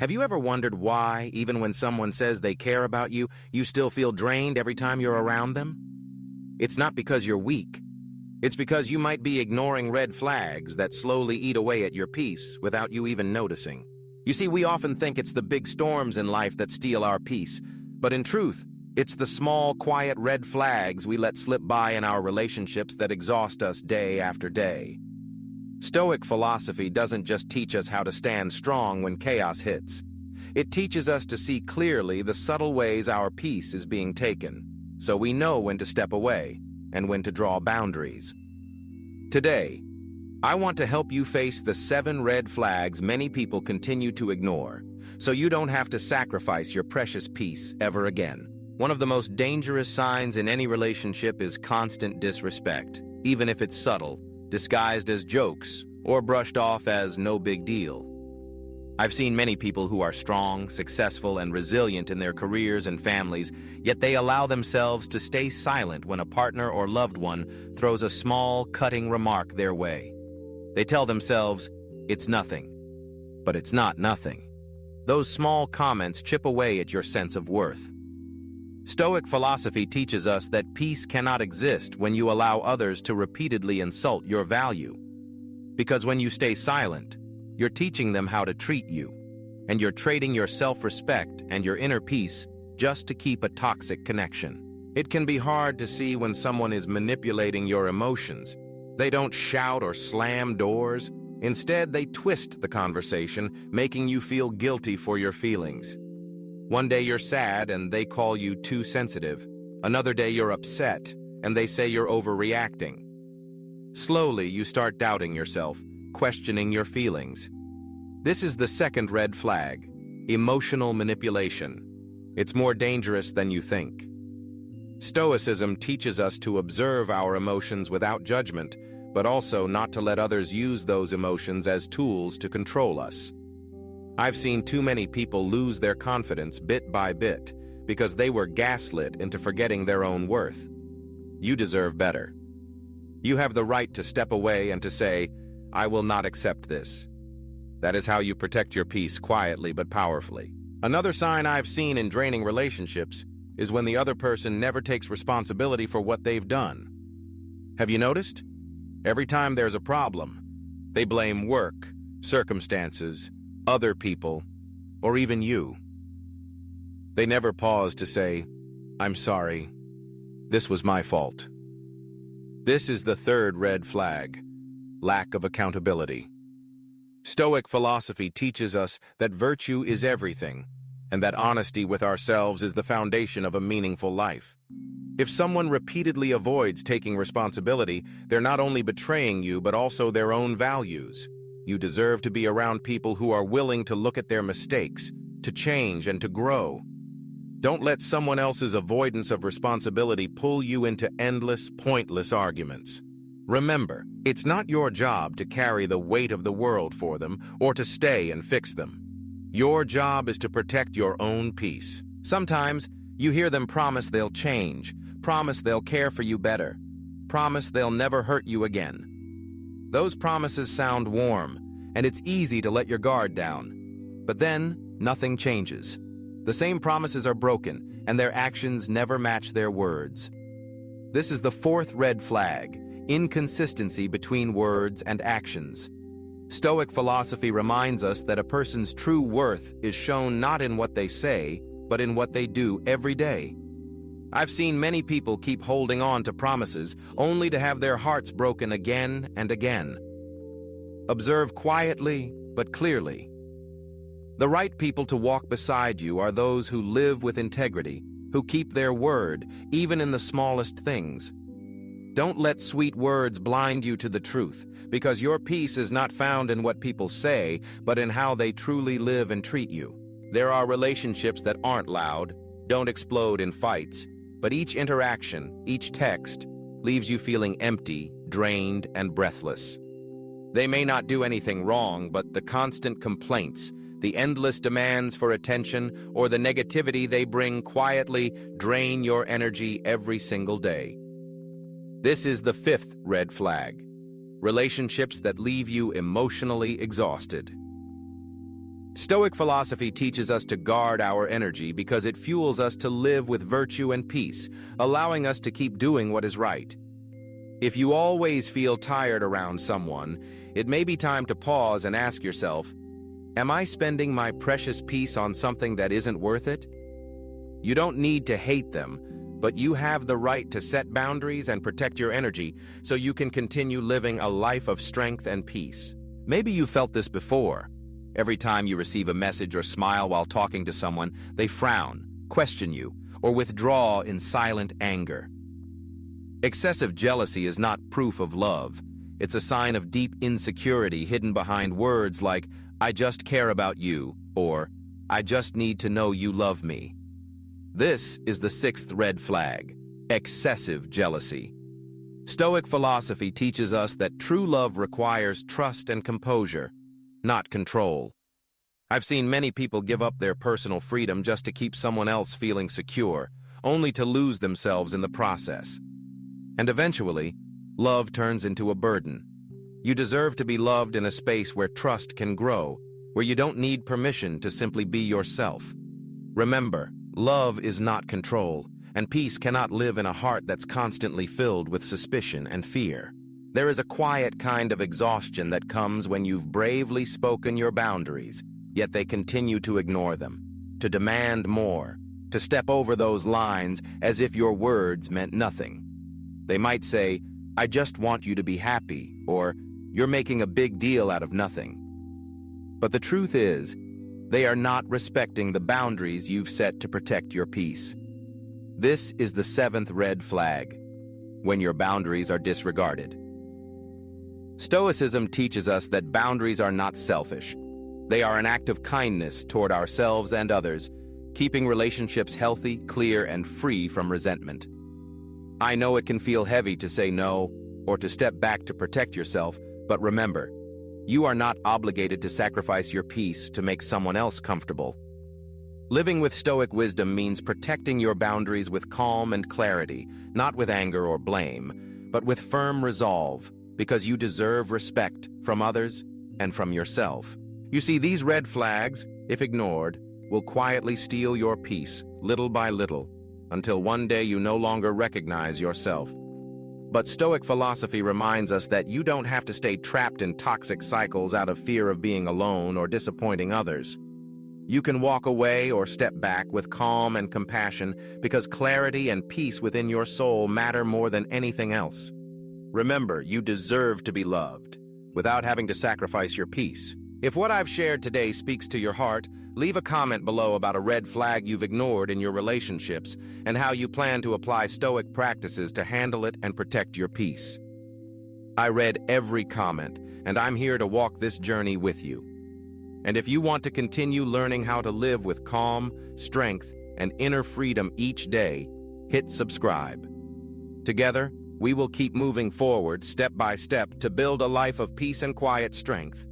Have you ever wondered why, even when someone says they care about you, you still feel drained every time you're around them? It's not because you're weak. It's because you might be ignoring red flags that slowly eat away at your peace without you even noticing. You see, we often think it's the big storms in life that steal our peace, but in truth, it's the small, quiet red flags we let slip by in our relationships that exhaust us day after day. Stoic philosophy doesn't just teach us how to stand strong when chaos hits. It teaches us to see clearly the subtle ways our peace is being taken, so we know when to step away and when to draw boundaries. Today, I want to help you face the 7 red flags many people continue to ignore, so you don't have to sacrifice your precious peace ever again. One of the most dangerous signs in any relationship is constant disrespect, even if it's subtle, disguised as jokes, or brushed off as no big deal. I've seen many people who are strong, successful, and resilient in their careers and families, yet they allow themselves to stay silent when a partner or loved one throws a small, cutting remark their way. They tell themselves, "It's nothing." But it's not nothing. Those small comments chip away at your sense of worth. Stoic philosophy teaches us that peace cannot exist when you allow others to repeatedly insult your value. Because when you stay silent, you're teaching them how to treat you, and you're trading your self-respect and your inner peace just to keep a toxic connection. It can be hard to see when someone is manipulating your emotions. They don't shout or slam doors. Instead, they twist the conversation, making you feel guilty for your feelings. One day you're sad and they call you too sensitive. Another day you're upset and they say you're overreacting. Slowly, you start doubting yourself, questioning your feelings. This is the second red flag, emotional manipulation. It's more dangerous than you think. Stoicism teaches us to observe our emotions without judgment, but also not to let others use those emotions as tools to control us. I've seen too many people lose their confidence bit by bit because they were gaslit into forgetting their own worth. You deserve better. You have the right to step away and to say, "I will not accept this." That is how you protect your peace quietly but powerfully. Another sign I've seen in draining relationships is when the other person never takes responsibility for what they've done. Have you noticed? Every time there's a problem, they blame work, circumstances, other people, or even you. They never pause to say, "I'm sorry. This was my fault." This is the third red flag, lack of accountability. Stoic philosophy teaches us that virtue is everything, and that honesty with ourselves is the foundation of a meaningful life. If someone repeatedly avoids taking responsibility, they're not only betraying you, but also their own values. You deserve to be around people who are willing to look at their mistakes, to change and to grow. Don't let someone else's avoidance of responsibility pull you into endless, pointless arguments. Remember, it's not your job to carry the weight of the world for them or to stay and fix them. Your job is to protect your own peace. Sometimes you hear them promise they'll change, promise they'll care for you better, promise they'll never hurt you again. Those promises sound warm, and it's easy to let your guard down. But then, nothing changes. The same promises are broken, and their actions never match their words. This is the fourth red flag, inconsistency between words and actions. Stoic philosophy reminds us that a person's true worth is shown not in what they say, but in what they do every day. I've seen many people keep holding on to promises only to have their hearts broken again and again. Observe quietly but clearly. The right people to walk beside you are those who live with integrity, who keep their word, even in the smallest things. Don't let sweet words blind you to the truth, because your peace is not found in what people say, but in how they truly live and treat you. There are relationships that aren't loud, don't explode in fights, but each interaction, each text, leaves you feeling empty, drained, and breathless. They may not do anything wrong, but the constant complaints, the endless demands for attention, or the negativity they bring quietly drain your energy every single day. This is the fifth red flag, relationships that leave you emotionally exhausted. Stoic philosophy teaches us to guard our energy because it fuels us to live with virtue and peace, allowing us to keep doing what is right. If you always feel tired around someone, it may be time to pause and ask yourself, am I spending my precious peace on something that isn't worth it? You don't need to hate them, but you have the right to set boundaries and protect your energy so you can continue living a life of strength and peace. Maybe you felt this before. Every time you receive a message or smile while talking to someone, they frown, question you, or withdraw in silent anger. Excessive jealousy is not proof of love. It's a sign of deep insecurity hidden behind words like, I just care about you, or I just need to know you love me. This is the sixth red flag, excessive jealousy. Stoic philosophy teaches us that true love requires trust and composure, not control. I've seen many people give up their personal freedom just to keep someone else feeling secure, only to lose themselves in the process. And eventually, love turns into a burden. You deserve to be loved in a space where trust can grow, where you don't need permission to simply be yourself. Remember, love is not control, and peace cannot live in a heart that's constantly filled with suspicion and fear. There is a quiet kind of exhaustion that comes when you've bravely spoken your boundaries, yet they continue to ignore them, to demand more, to step over those lines as if your words meant nothing. They might say, I just want you to be happy, or you're making a big deal out of nothing. But the truth is, they are not respecting the boundaries you've set to protect your peace. This is the seventh red flag, when your boundaries are disregarded. Stoicism teaches us that boundaries are not selfish. They are an act of kindness toward ourselves and others, keeping relationships healthy, clear, and free from resentment. I know it can feel heavy to say no or to step back to protect yourself, but remember, you are not obligated to sacrifice your peace to make someone else comfortable. Living with Stoic wisdom means protecting your boundaries with calm and clarity, not with anger or blame, but with firm resolve, because you deserve respect from others and from yourself. You see, these red flags, if ignored, will quietly steal your peace, little by little, until one day you no longer recognize yourself. But Stoic philosophy reminds us that you don't have to stay trapped in toxic cycles out of fear of being alone or disappointing others. You can walk away or step back with calm and compassion because clarity and peace within your soul matter more than anything else. Remember, you deserve to be loved without having to sacrifice your peace. If what I've shared today speaks to your heart, leave a comment below about a red flag you've ignored in your relationships and how you plan to apply Stoic practices to handle it and protect your peace. I read every comment, and I'm here to walk this journey with you. And if you want to continue learning how to live with calm, strength, and inner freedom each day, hit subscribe. Together, we will keep moving forward step by step to build a life of peace and quiet strength.